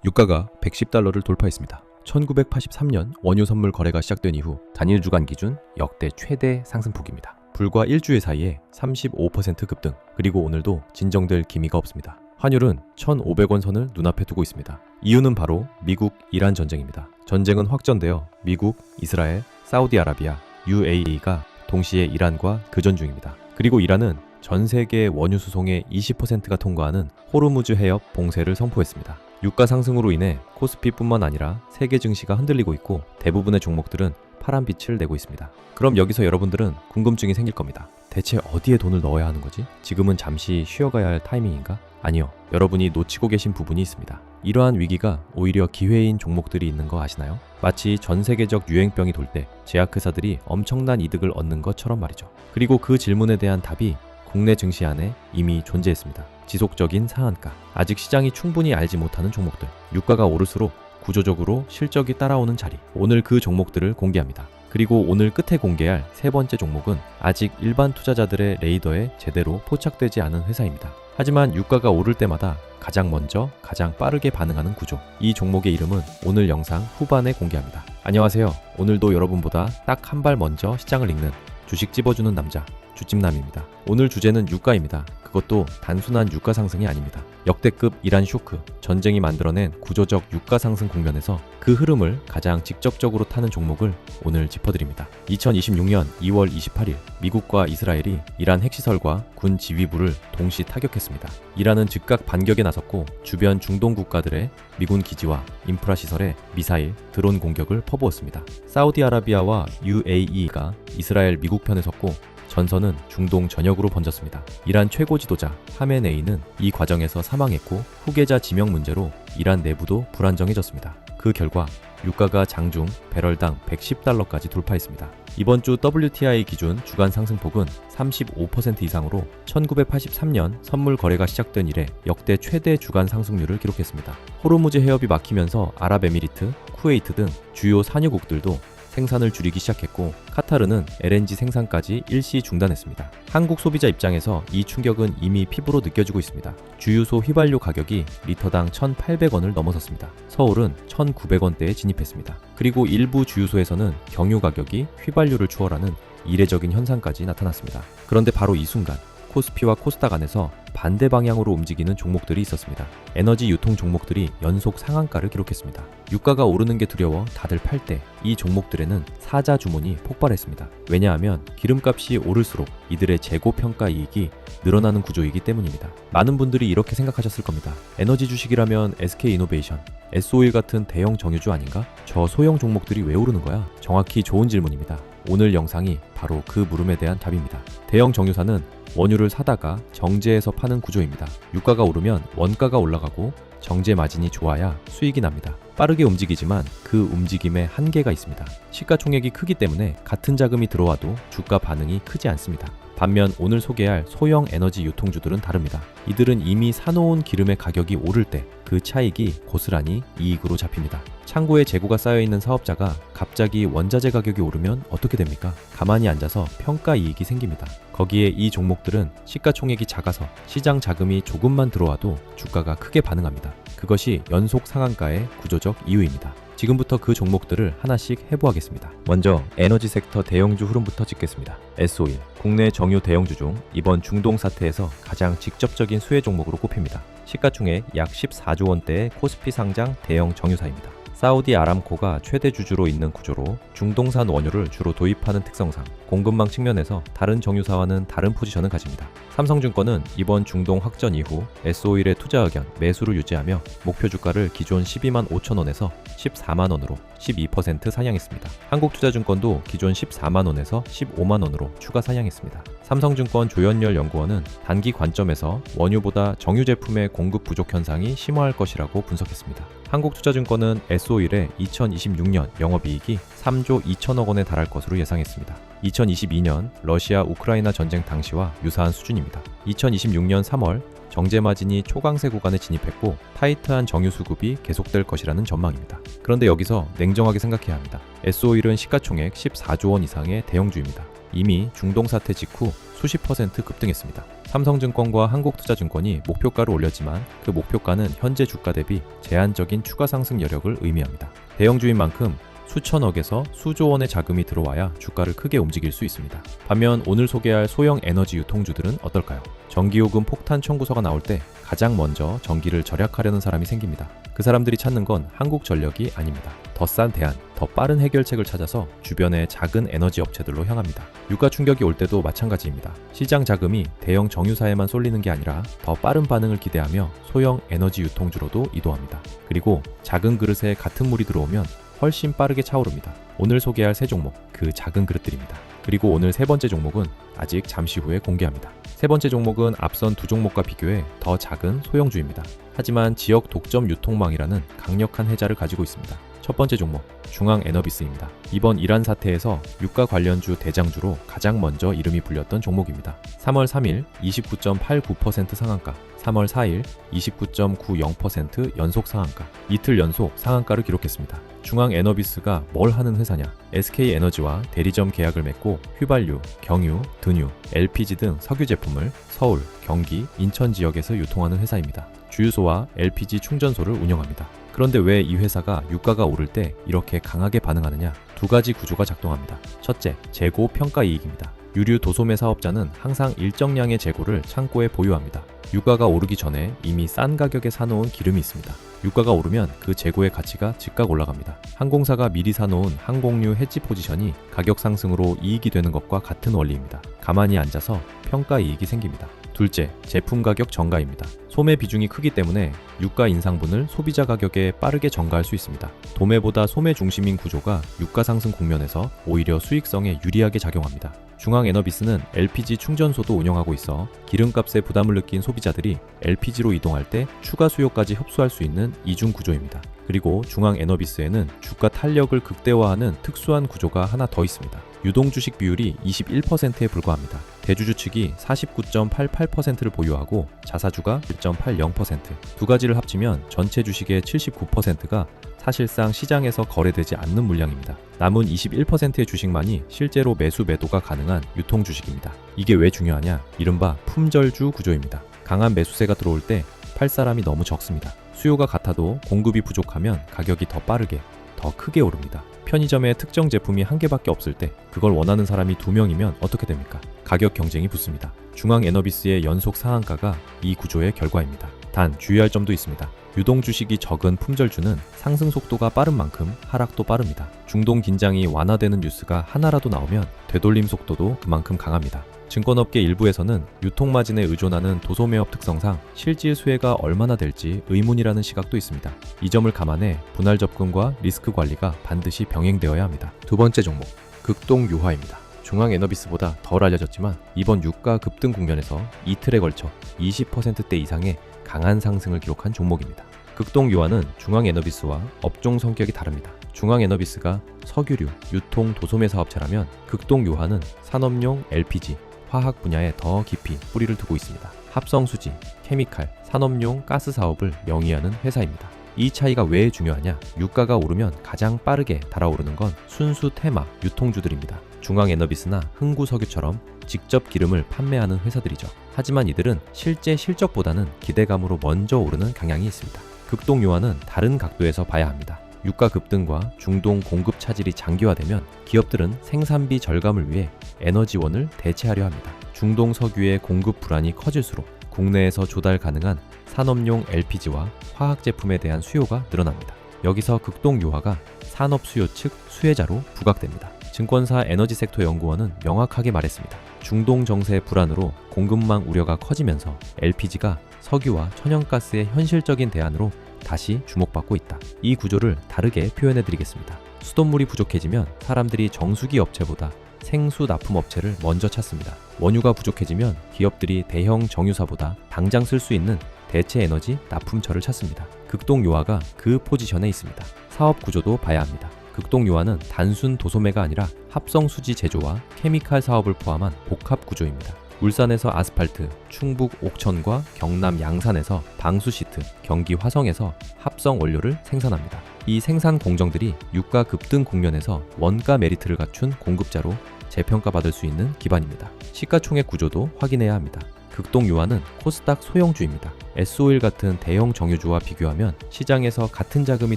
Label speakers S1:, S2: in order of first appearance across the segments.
S1: 유가가 $110를 돌파했습니다. 1983년 원유 선물 거래가 시작된 이후 단일 주간 기준 역대 최대 상승폭입니다. 불과 일주일 사이에 35% 급등, 그리고 오늘도 진정될 기미가 없습니다. 환율은 1,500원 선을 눈앞에 두고 있습니다. 이유는 바로 미국-이란 전쟁입니다. 전쟁은 확전되어 미국, 이스라엘, 사우디아라비아, UAE가 동시에 이란과 교전 중입니다. 그리고 이란은 전 세계 원유 수송의 20%가 통과하는 호르무즈 해협 봉쇄를 선포했습니다. 유가 상승으로 인해 코스피뿐만 아니라 세계 증시가 흔들리고 있고 대부분의 종목들은 파란빛을 내고 있습니다. 그럼 여기서 여러분들은 궁금증이 생길 겁니다. 대체 어디에 돈을 넣어야 하는 거지? 지금은 잠시 쉬어가야 할 타이밍인가? 아니요. 여러분이 놓치고 계신 부분이 있습니다. 이러한 위기가 오히려 기회인 종목들이 있는 거 아시나요? 마치 전 세계적 유행병이 돌 때 제약회사들이 엄청난 이득을 얻는 것처럼 말이죠. 그리고 그 질문에 대한 답이 국내 증시 안에 이미 존재했습니다. 지속적인 상한가, 아직 시장이 충분히 알지 못하는 종목들, 유가가 오를수록 구조적으로 실적이 따라오는 자리, 오늘 그 종목들을 공개합니다. 그리고 오늘 끝에 공개할 세 번째 종목은 아직 일반 투자자들의 레이더에 제대로 포착되지 않은 회사입니다. 하지만 유가가 오를 때마다 가장 먼저 가장 빠르게 반응하는 구조, 이 종목의 이름은 오늘 영상 후반에 공개합니다. 안녕하세요. 오늘도 여러분보다 딱 한 발 먼저 시장을 읽는 주식 찝어주는 남자 주찜남입니다. 오늘 주제는 유가입니다. 그것도 단순한 유가 상승이 아닙니다. 역대급 이란 쇼크, 전쟁이 만들어낸 구조적 유가 상승 국면에서 그 흐름을 가장 직접적으로 타는 종목을 오늘 짚어드립니다. 2026년 2월 28일 미국과 이스라엘이 이란 핵시설과 군 지휘부를 동시 타격했습니다. 이란은 즉각 반격에 나섰고 주변 중동 국가들의 미군 기지와 인프라 시설에 미사일, 드론 공격을 퍼부었습니다. 사우디아라비아와 UAE가 이스라엘 미국 편에 섰고 전선은 중동 전역으로 번졌습니다. 이란 최고 지도자 하메네이는 이 과정에서 사망했고 후계자 지명 문제로 이란 내부도 불안정해졌습니다. 그 결과 유가가 장중 배럴당 $110까지 돌파했습니다. 이번 주 WTI 기준 주간 상승폭은 35% 이상으로 1983년 선물 거래가 시작된 이래 역대 최대 주간 상승률을 기록했습니다. 호르무즈 해협이 막히면서 아랍에미리트, 쿠웨이트 등 주요 산유국들도 생산을 줄이기 시작했고 카타르는 LNG 생산까지 일시 중단했습니다. 한국 소비자 입장에서 이 충격은 이미 피부로 느껴지고 있습니다. 주유소 휘발유 가격이 리터당 1,800원을 넘어섰습니다. 서울은 1,900원대에 진입했습니다. 그리고 일부 주유소에서는 경유 가격이 휘발유를 추월하는 이례적인 현상까지 나타났습니다. 그런데 바로 이 순간 코스피와 코스닥 안에서 반대 방향으로 움직이는 종목들이 있었습니다. 에너지 유통 종목들이 연속 상한가를 기록했습니다. 유가가 오르는 게 두려워 다들 팔 때 이 종목들에는 사자 주문이 폭발했습니다. 왜냐하면 기름값이 오를수록 이들의 재고 평가 이익이 늘어나는 구조이기 때문입니다. 많은 분들이 이렇게 생각하셨을 겁니다. 에너지 주식이라면 SK이노베이션, S-오일 같은 대형 정유주 아닌가? 저 소형 종목들이 왜 오르는 거야? 정확히 좋은 질문입니다. 오늘 영상이 바로 그 물음에 대한 답입니다. 대형 정유사는 원유를 사다가 정제해서 파는 구조입니다. 유가가 오르면 원가가 올라가고 정제 마진이 좋아야 수익이 납니다. 빠르게 움직이지만 그 움직임에 한계가 있습니다. 시가총액이 크기 때문에 같은 자금이 들어와도 주가 반응이 크지 않습니다. 반면 오늘 소개할 소형 에너지 유통주들은 다릅니다. 이들은 이미 사놓은 기름의 가격이 오를 때 그 차익이 고스란히 이익으로 잡힙니다. 창고에 재고가 쌓여있는 사업자가 갑자기 원자재 가격이 오르면 어떻게 됩니까? 가만히 앉아서 평가 이익이 생깁니다. 거기에 이 종목들은 시가총액이 작아서 시장 자금이 조금만 들어와도 주가가 크게 반응합니다. 그것이 연속 상한가의 구조적 이유입니다. 지금부터 그 종목들을 하나씩 해보겠습니다. 먼저 에너지 섹터 대형주 흐름부터 짚겠습니다. S-오일, 국내 정유 대형주 중 이번 중동 사태에서 가장 직접적인 수혜 종목으로 꼽힙니다. 시가총액 약 14조 원대의 코스피 상장 대형 정유사입니다. 사우디 아람코가 최대 주주로 있는 구조로 중동산 원유를 주로 도입하는 특성상 공급망 측면에서 다른 정유사와는 다른 포지션을 가집니다. 삼성증권은 이번 중동 확전 이후 S-오일의 투자 의견 매수를 유지하며 목표 주가를 기존 12만 5천 원에서 14만 원으로 12% 상향했습니다. 한국투자증권도 기존 14만 원에서 15만 원으로 추가 상향했습니다. 삼성증권 조현열 연구원은 단기 관점에서 원유보다 정유 제품의 공급 부족 현상이 심화할 것이라고 분석했습니다. 한국투자증권은 S-오일의 2026년 영업이익이 3조 2천억 원에 달할 것으로 예상했습니다. 2022년 러시아 우크라이나 전쟁 당시와 유사한 수준입니다. 2026년 3월 정제 마진이 초강세 구간에 진입했고 타이트한 정유 수급이 계속될 것이라는 전망입니다. 그런데 여기서 냉정하게 생각해야 합니다. S-오일은 시가총액 14조 원 이상의 대형주입니다. 이미 중동 사태 직후 수십 % 급등했습니다. 삼성증권과 한국투자증권이 목표가를 올렸지만 그 목표가는 현재 주가 대비 제한적인 추가 상승 여력을 의미합니다. 대형주인 만큼 수천억에서 수조 원의 자금이 들어와야 주가를 크게 움직일 수 있습니다. 반면 오늘 소개할 소형 에너지 유통주들은 어떨까요? 전기요금 폭탄 청구서가 나올 때 가장 먼저 전기를 절약하려는 사람이 생깁니다. 그 사람들이 찾는 건 한국전력이 아닙니다. 더 싼 대안, 더 빠른 해결책을 찾아서 주변의 작은 에너지 업체들로 향합니다. 유가 충격이 올 때도 마찬가지입니다. 시장 자금이 대형 정유사에만 쏠리는 게 아니라 더 빠른 반응을 기대하며 소형 에너지 유통주로도 이동합니다. 그리고 작은 그릇에 같은 물이 들어오면 훨씬 빠르게 차오릅니다. 오늘 소개할 세 종목, 그 작은 그릇들입니다. 그리고 오늘 세 번째 종목은 아직 잠시 후에 공개합니다. 세 번째 종목은 앞선 두 종목과 비교해 더 작은 소형주입니다. 하지만 지역 독점 유통망이라는 강력한 해자를 가지고 있습니다. 첫 번째 종목, 중앙에너비스입니다. 이번 이란 사태에서 유가 관련주 대장주로 가장 먼저 이름이 불렸던 종목입니다. 3월 3일 29.89% 상한가, 3월 4일 29.90% 연속 상한가, 이틀 연속 상한가를 기록했습니다. 중앙에너비스가 뭘 하는 회사냐? SK에너지와 대리점 계약을 맺고 휘발유, 경유, 등유, LPG 등 석유 제품을 서울, 경기, 인천 지역에서 유통하는 회사입니다. 주유소와 LPG 충전소를 운영합니다. 그런데 왜 이 회사가 유가가 오를 때 이렇게 강하게 반응하느냐? 두 가지 구조가 작동합니다. 첫째, 재고 평가 이익입니다. 유류 도소매 사업자는 항상 일정량의 재고를 창고에 보유합니다. 유가가 오르기 전에 이미 싼 가격에 사놓은 기름이 있습니다. 유가가 오르면 그 재고의 가치가 즉각 올라갑니다. 항공사가 미리 사놓은 항공유 해지 포지션이 가격 상승으로 이익이 되는 것과 같은 원리입니다. 가만히 앉아서 평가 이익이 생깁니다. 둘째, 제품 가격 정가입니다. 소매 비중이 크기 때문에 유가 인상분을 소비자 가격에 빠르게 정가할 수 있습니다. 도매보다 소매 중심인 구조가 유가 상승 국면에서 오히려 수익성에 유리하게 작용합니다. 중앙에너비스는 LPG 충전소도 운영하고 있어 기름값에 부담을 느낀 소비자들이 LPG로 이동할 때 추가 수요까지 흡수할 수 있는 이중 구조입니다. 그리고 중앙에너비스에는 주가 탄력을 극대화하는 특수한 구조가 하나 더 있습니다. 유동주식 비율이 21%에 불과합니다. 대주주 측이 49.88%를 보유하고 자사주가 1.80%, 두 가지를 합치면 전체 주식의 79%가 사실상 시장에서 거래되지 않는 물량입니다. 남은 21%의 주식만이 실제로 매수 매도가 가능한 유통주식입니다. 이게 왜 중요하냐? 이른바 품절주 구조입니다. 강한 매수세가 들어올 때 팔 사람이 너무 적습니다. 수요가 같아도 공급이 부족하면 가격이 더 빠르게, 더 크게 오릅니다. 편의점에 특정 제품이 한 개밖에 없을 때 그걸 원하는 사람이 2명이면 어떻게 됩니까? 가격 경쟁이 붙습니다. 중앙에너비스의 연속 상한가가 이 구조의 결과입니다. 단 주의할 점도 있습니다. 유동 주식이 적은 품절주는 상승 속도가 빠른 만큼 하락도 빠릅니다. 중동 긴장이 완화되는 뉴스가 하나라도 나오면 되돌림 속도도 그만큼 강합니다. 증권업계 일부에서는 유통마진에 의존하는 도소매업 특성상 실질 수혜가 얼마나 될지 의문이라는 시각도 있습니다. 이 점을 감안해 분할 접근과 리스크 관리가 반드시 병행되어야 합니다. 두 번째 종목, 극동유화입니다. 중앙에너비스보다 덜 알려졌지만 이번 유가 급등 국면에서 이틀에 걸쳐 20%대 이상의 강한 상승을 기록한 종목입니다. 극동유화는 중앙에너비스와 업종 성격이 다릅니다. 중앙에너비스가 석유류, 유통, 도소매 사업체라면 극동유화는 산업용 LPG, 화학 분야에 더 깊이 뿌리를 두고 있습니다. 합성수지, 케미칼, 산업용 가스 사업을 영위하는 회사입니다. 이 차이가 왜 중요하냐? 유가가 오르면 가장 빠르게 달아오르는 건 순수 테마, 유통주들입니다. 중앙에너비스나 흥구석유처럼 직접 기름을 판매하는 회사들이죠. 하지만 이들은 실제 실적보다는 기대감으로 먼저 오르는 경향이 있습니다. 극동유화는 다른 각도에서 봐야 합니다. 유가 급등과 중동 공급 차질이 장기화되면 기업들은 생산비 절감을 위해 에너지원을 대체하려 합니다. 중동 석유의 공급 불안이 커질수록 국내에서 조달 가능한 산업용 LPG와 화학 제품에 대한 수요가 늘어납니다. 여기서 극동유화가 산업 수요 측 수혜자로 부각됩니다. 증권사 에너지섹터연구원은 명확하게 말했습니다. 중동 정세 불안으로 공급망 우려가 커지면서 LPG가 석유와 천연가스의 현실적인 대안으로 다시 주목받고 있다. 이 구조를 다르게 표현해드리겠습니다. 수돗물이 부족해지면 사람들이 정수기 업체보다 생수 납품 업체를 먼저 찾습니다. 원유가 부족해지면 기업들이 대형 정유사보다 당장 쓸 수 있는 대체 에너지 납품처를 찾습니다. 극동유화가 그 포지션에 있습니다. 사업 구조도 봐야 합니다. 극동유화는 단순 도소매가 아니라 합성수지 제조와 케미칼 사업을 포함한 복합 구조입니다. 울산에서 아스팔트, 충북 옥천과 경남 양산에서 방수시트, 경기 화성에서 합성 원료를 생산합니다. 이 생산 공정들이 유가 급등 국면에서 원가 메리트를 갖춘 공급자로 재평가받을 수 있는 기반입니다. 시가총액 구조도 확인해야 합니다. 극동유화는 코스닥 소형주입니다. S-오일 같은 대형 정유주와 비교하면 시장에서 같은 자금이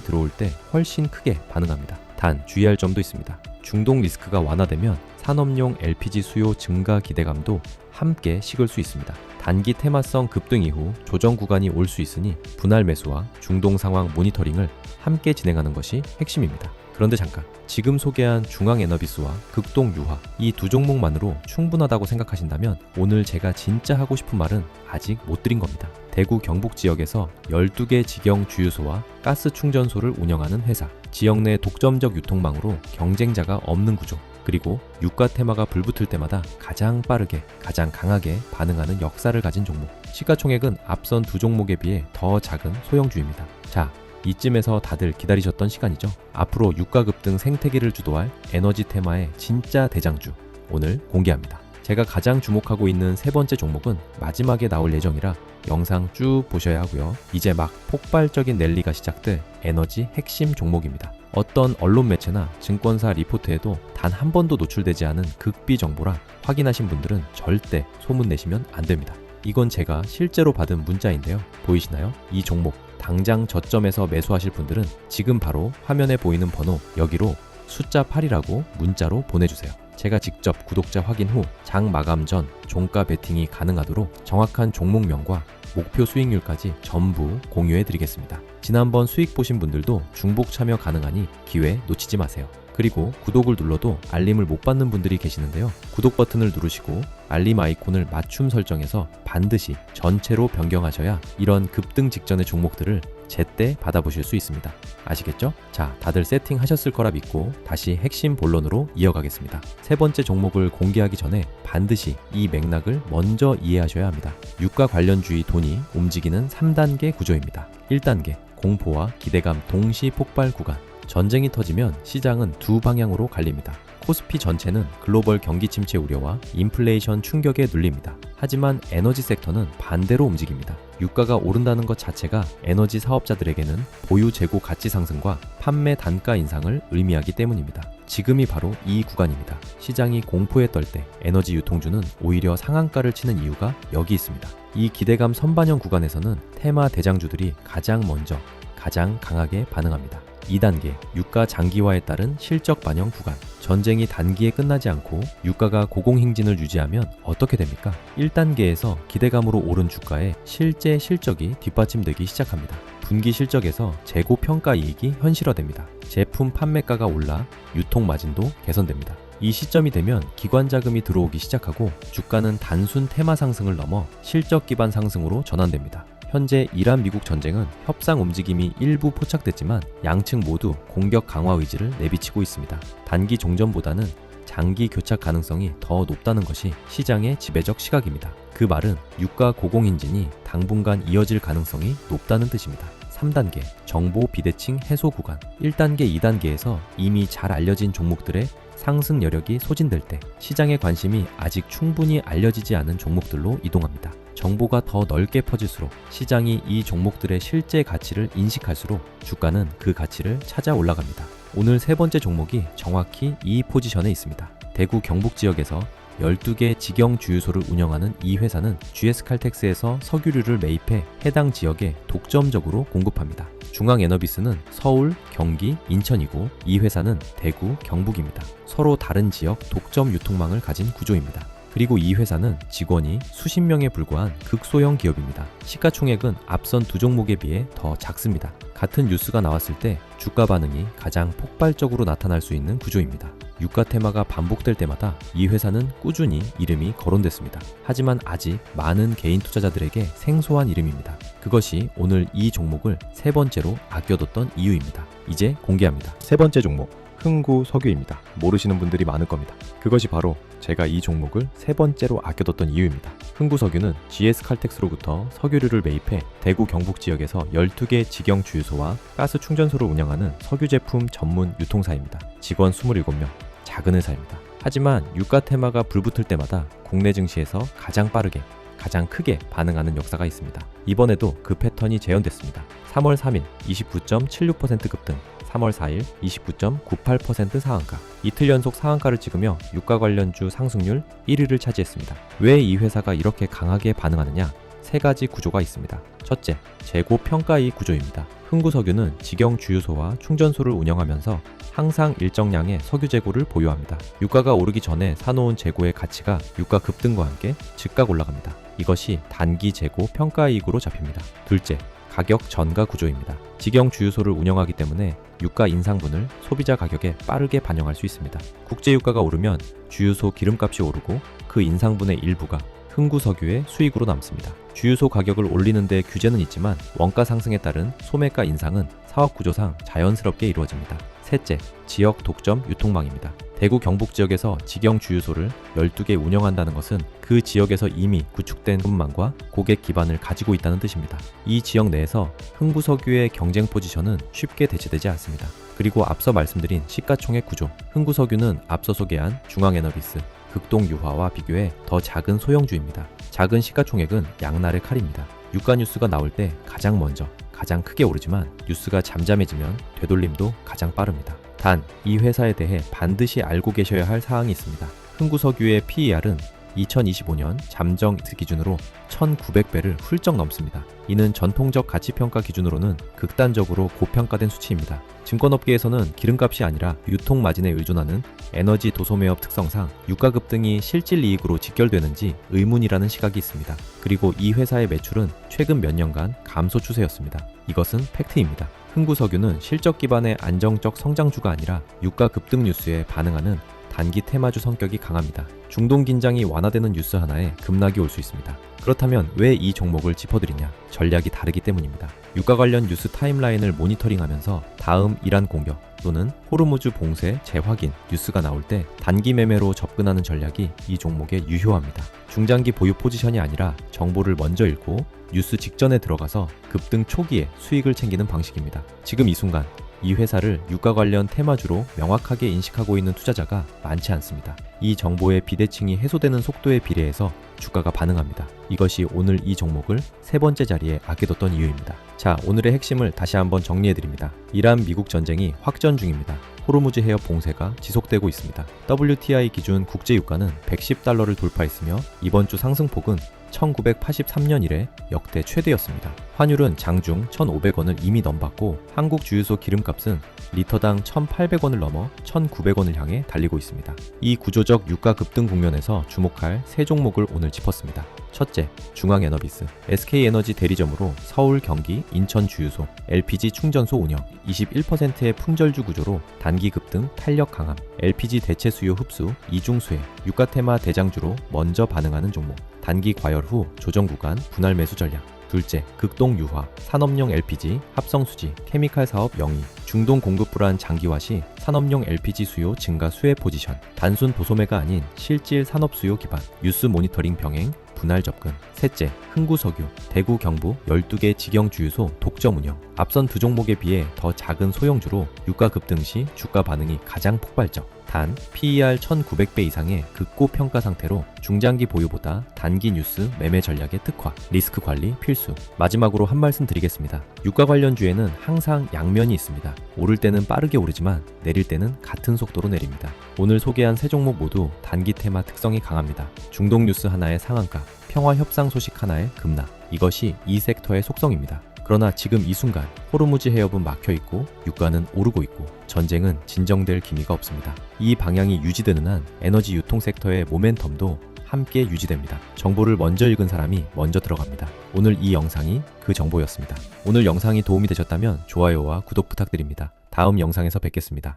S1: 들어올 때 훨씬 크게 반응합니다. 단 주의할 점도 있습니다. 중동 리스크가 완화되면 산업용 LPG 수요 증가 기대감도 함께 식을 수 있습니다. 단기 테마성 급등 이후 조정 구간이 올 수 있으니 분할 매수와 중동 상황 모니터링을 함께 진행하는 것이 핵심입니다. 그런데 잠깐, 지금 소개한 중앙에너비스와 극동유화 이 두 종목만으로 충분하다고 생각하신다면 오늘 제가 진짜 하고 싶은 말은 아직 못 드린 겁니다. 대구 경북 지역에서 12개 직영 주유소와 가스 충전소를 운영하는 회사, 지역 내 독점적 유통망으로 경쟁자가 없는 구조, 그리고 유가 테마가 불붙을 때마다 가장 빠르게, 가장 강하게 반응하는 역사를 가진 종목. 시가총액은 앞선 두 종목에 비해 더 작은 소형주입니다. 자, 이쯤에서 다들 기다리셨던 시간이죠. 앞으로 유가 급등 생태계를 주도할 에너지 테마의 진짜 대장주, 오늘 공개합니다. 제가 가장 주목하고 있는 세 번째 종목은 마지막에 나올 예정이라 영상 쭉 보셔야 하고요. 이제 막 폭발적인 랠리가 시작될 에너지 핵심 종목입니다. 어떤 언론 매체나 증권사 리포트에도 단 한 번도 노출되지 않은 극비 정보라 확인하신 분들은 절대 소문 내시면 안 됩니다. 이건 제가 실제로 받은 문자인데요. 보이시나요? 이 종목 당장 저점에서 매수하실 분들은 지금 바로 화면에 보이는 번호 여기로 숫자 8이라고 문자로 보내주세요. 제가 직접 구독자 확인 후 장 마감 전 종가 베팅이 가능하도록 정확한 종목명과 목표 수익률까지 전부 공유해 드리겠습니다. 지난번 수익 보신 분들도 중복 참여 가능하니 기회 놓치지 마세요. 그리고 구독을 눌러도 알림을 못 받는 분들이 계시는데요. 구독 버튼을 누르시고 알림 아이콘을 맞춤 설정해서 반드시 전체로 변경하셔야 이런 급등 직전의 종목들을 제때 받아보실 수 있습니다. 아시겠죠? 자, 다들 세팅하셨을 거라 믿고 다시 핵심 본론으로 이어가겠습니다. 세 번째 종목을 공개하기 전에 반드시 이 맥락을 먼저 이해하셔야 합니다. 유가 관련주의 돈이 움직이는 3단계 구조입니다. 1단계, 공포와 기대감 동시 폭발 구간. 전쟁이 터지면 시장은 두 방향으로 갈립니다. 코스피 전체는 글로벌 경기 침체 우려와 인플레이션 충격에 눌립니다. 하지만 에너지 섹터는 반대로 움직입니다. 유가가 오른다는 것 자체가 에너지 사업자들에게는 보유 재고 가치 상승과 판매 단가 인상을 의미하기 때문입니다. 지금이 바로 이 구간입니다. 시장이 공포에 떨 때 에너지 유통주는 오히려 상한가를 치는 이유가 여기 있습니다. 이 기대감 선반영 구간에서는 테마 대장주들이 가장 먼저, 가장 강하게 반응합니다. 2단계, 유가 장기화에 따른 실적 반영 구간. 전쟁이 단기에 끝나지 않고 유가가 고공행진을 유지하면 어떻게 됩니까? 1단계에서 기대감으로 오른 주가에 실제 실적이 뒷받침되기 시작합니다. 분기 실적에서 재고 평가 이익이 현실화됩니다. 제품 판매가가 올라 유통 마진도 개선됩니다. 이 시점이 되면 기관 자금이 들어오기 시작하고 주가는 단순 테마 상승을 넘어 실적 기반 상승으로 전환됩니다. 현재 이란 미국 전쟁은 협상 움직임이 일부 포착됐지만 양측 모두 공격 강화 의지를 내비치고 있습니다. 단기 종전보다는 장기 교착 가능성이 더 높다는 것이 시장의 지배적 시각입니다. 그 말은 유가 고공행진이 당분간 이어질 가능성이 높다는 뜻입니다. 3단계, 정보 비대칭 해소 구간. 1단계, 2단계에서 이미 잘 알려진 종목들의 상승 여력이 소진될 때 시장의 관심이 아직 충분히 알려지지 않은 종목들로 이동합니다. 정보가 더 넓게 퍼질수록 시장이 이 종목들의 실제 가치를 인식할수록 주가는 그 가치를 찾아 올라갑니다. 오늘 세 번째 종목이 정확히 이 포지션에 있습니다. 대구 경북 지역에서 12개 직영 주유소를 운영하는 이 회사는 GS칼텍스에서 석유류를 매입해 해당 지역에 독점적으로 공급합니다. 중앙에너비스는 서울, 경기, 인천이고 이 회사는 대구, 경북입니다. 서로 다른 지역 독점 유통망을 가진 구조입니다. 그리고 이 회사는 직원이 수십 명에 불과한 극소형 기업입니다. 시가총액은 앞선 두 종목에 비해 더 작습니다. 같은 뉴스가 나왔을 때 주가 반응이 가장 폭발적으로 나타날 수 있는 구조입니다. 유가 테마가 반복될 때마다 이 회사는 꾸준히 이름이 거론됐습니다. 하지만 아직 많은 개인 투자자들에게 생소한 이름입니다. 그것이 오늘 이 종목을 세 번째로 아껴뒀던 이유입니다. 이제 공개합니다. 세 번째 종목, 흥구석유입니다. 모르시는 분들이 많을 겁니다. 그것이 바로 제가 이 종목을 세 번째로 아껴뒀던 이유입니다. 흥구석유는 GS칼텍스로부터 석유류를 매입해 대구 경북 지역에서 12개 직영 주유소와 가스 충전소를 운영하는 석유 제품 전문 유통사입니다. 직원 27명, 작은 회사입니다. 하지만 유가 테마가 불붙을 때마다 국내 증시에서 가장 빠르게, 가장 크게 반응하는 역사가 있습니다. 이번에도 그 패턴이 재현됐습니다. 3월 3일 29.76% 급등, 3월 4일 29.98% 상한가. 이틀 연속 상한가를 찍으며 유가 관련주 상승률 1위를 차지했습니다. 왜 이 회사가 이렇게 강하게 반응하느냐? 세 가지 구조가 있습니다. 첫째, 재고 평가이익 구조입니다. 흥구석유는 직영 주유소와 충전소를 운영하면서 항상 일정량의 석유 재고를 보유합니다. 유가가 오르기 전에 사놓은 재고의 가치가 유가 급등과 함께 즉각 올라갑니다. 이것이 단기 재고 평가이익으로 잡힙니다. 둘째, 가격 전가 구조입니다. 직영 주유소를 운영하기 때문에 유가 인상분을 소비자 가격에 빠르게 반영할 수 있습니다. 국제유가가 오르면 주유소 기름값이 오르고 그 인상분의 일부가 흥구석유의 수익으로 남습니다. 주유소 가격을 올리는데 규제는 있지만 원가 상승에 따른 소매가 인상은 사업 구조상 자연스럽게 이루어집니다. 셋째, 지역 독점 유통망입니다. 대구 경북 지역에서 직영 주유소를 12개 운영한다는 것은 그 지역에서 이미 구축된 운망과 고객 기반을 가지고 있다는 뜻입니다. 이 지역 내에서 흥구석유의 경쟁 포지션은 쉽게 대체되지 않습니다. 그리고 앞서 말씀드린 시가총액 구조, 흥구석유는 앞서 소개한 중앙에너비스, 극동유화와 비교해 더 작은 소형주입니다. 작은 시가총액은 양날의 칼입니다. 유가 뉴스가 나올 때 가장 먼저, 가장 크게 오르지만 뉴스가 잠잠해지면 되돌림도 가장 빠릅니다. 단, 이 회사에 대해 반드시 알고 계셔야 할 사항이 있습니다. 흥구석유의 PER은 2025년 잠정 기준으로 1900배를 훌쩍 넘습니다. 이는 전통적 가치평가 기준으로는 극단적으로 고평가된 수치입니다. 증권업계에서는 기름값이 아니라 유통마진에 의존하는 에너지 도소매업 특성상 유가 급등이 실질이익으로 직결되는지 의문이라는 시각이 있습니다. 그리고 이 회사의 매출은 최근 몇 년간 감소 추세였습니다. 이것은 팩트입니다. 흥구석유는 실적 기반의 안정적 성장주가 아니라 유가 급등 뉴스에 반응하는 단기 테마주 성격이 강합니다. 중동 긴장이 완화되는 뉴스 하나에 급락이 올 수 있습니다. 그렇다면 왜 이 종목을 짚어드리냐? 전략이 다르기 때문입니다. 유가 관련 뉴스 타임라인을 모니터링하면서 다음 이란 공격 또는 호르무즈 봉쇄 재확인 뉴스가 나올 때 단기 매매로 접근하는 전략이 이 종목에 유효합니다. 중장기 보유 포지션이 아니라 정보를 먼저 읽고 뉴스 직전에 들어가서 급등 초기에 수익을 챙기는 방식입니다. 지금 이 순간 이 회사를 유가 관련 테마주로 명확하게 인식하고 있는 투자자가 많지 않습니다. 이 정보의 비대칭이 해소되는 속도에 비례해서 주가가 반응합니다. 이것이 오늘 이 종목을 세 번째 자리에 아껴뒀던 이유입니다. 자, 오늘의 핵심을 다시 한번 정리해드립니다. 이란 미국 전쟁이 확전 중입니다. 호르무즈 해협 봉쇄가 지속되고 있습니다. WTI 기준 국제유가는 110달러를 돌파했으며 이번 주 상승폭은 1983년 이래 역대 최대였습니다. 환율은 장중 1,500원을 이미 넘봤고 한국 주유소 기름값은 리터당 1,800원을 넘어 1,900원을 향해 달리고 있습니다. 이 구조적 유가 급등 국면에서 주목할 세 종목을 오늘 짚었습니다. 첫째, 중앙에너비스, SK에너지 대리점으로 서울, 경기, 인천 주유소, LPG 충전소 운영, 21%의 품절주 구조로 단기 급등 탄력 강함, LPG 대체 수요 흡수, 이중 수혜, 유가 테마 대장주로 먼저 반응하는 종목, 단기 과열 후 조정 구간 분할 매수 전략. 둘째, 극동유화, 산업용 LPG, 합성수지, 케미칼 사업 영위, 중동 공급 불안 장기화 시 산업용 LPG 수요 증가 수혜 포지션, 단순 도소매가 아닌 실질 산업 수요 기반, 뉴스 모니터링 병행, 분할 접근. 셋째, 흥구석유, 대구 경북 12개 직영 주유소 독점 운영. 앞선 두 종목에 비해 더 작은 소형주로 유가 급등 시 주가 반응이 가장 폭발적. 단, PER 1900배 이상의 극고 평가 상태로 중장기 보유보다 단기 뉴스 매매 전략의 특화, 리스크 관리 필수. 마지막으로 한 말씀 드리겠습니다. 유가 관련주에는 항상 양면이 있습니다. 오를 때는 빠르게 오르지만 내릴 때는 같은 속도로 내립니다. 오늘 소개한 세 종목 모두 단기 테마 특성이 강합니다. 중동 뉴스 하나의 상한가, 평화 협상 소식 하나의 급락. 이것이 이 섹터의 속성입니다. 그러나 지금 이 순간 호르무즈 해협은 막혀있고 유가는 오르고 있고 전쟁은 진정될 기미가 없습니다. 이 방향이 유지되는 한 에너지 유통 섹터의 모멘텀도 함께 유지됩니다. 정보를 먼저 읽은 사람이 먼저 들어갑니다. 오늘 이 영상이 그 정보였습니다. 오늘 영상이 도움이 되셨다면 좋아요와 구독 부탁드립니다. 다음 영상에서 뵙겠습니다.